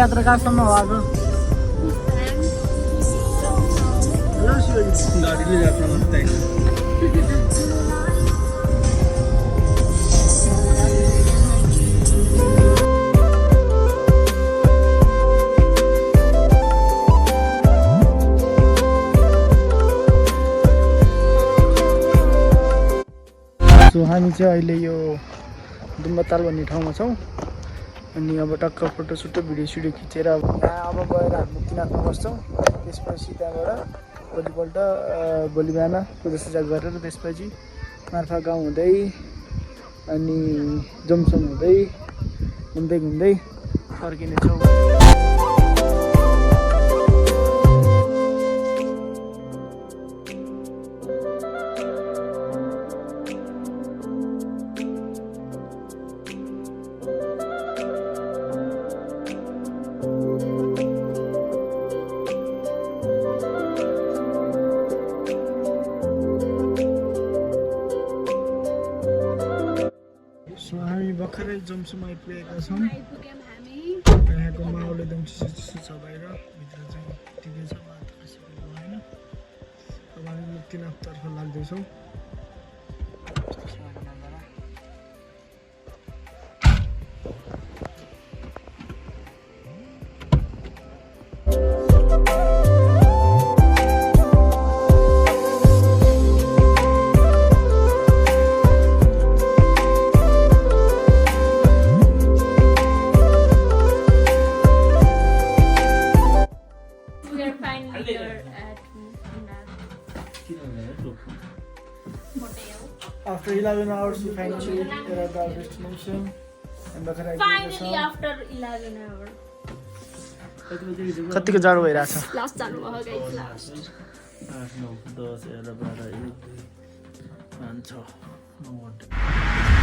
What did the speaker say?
यात्रा कहाँसम्म हो आज? गाडीले जात्रा मात्रै सो हामी चाहिँ अहिले यो दुम्बाताल भन्ने ठाउँमा छौँ अनि अब टक्क फोटोसुटो भिडियो खिचेर यहाँ अब गएर हामी मुक्तिनाथमा बस्छौँ। त्यसपछि त्यहाँबाट भोलिपल्ट भोलि बिहान पूजासुजा गरेर त्यसपछि मार्फा गाउँ हुँदै अनि जमसम हुँदै घुम्दै घुम्दै फर्किनेछौँ। हामी भर्खरै जमसम आइपुगेका छौँ। यहाँको माहौल एकदम चिसो चिसो छ, बाहिर भित्र चाहिँ ठिकै छ, होइन। अब हामी मुक्तिनाथतर्फ लाग्दैछौँ। After 11 hours, we finally arrived at our destination. And Finally, after 11 hours. कतिको जाडो भइरहेछ? Last जानु भयो गाइस, लास्ट 8 9 10 11 12 1 5 6 9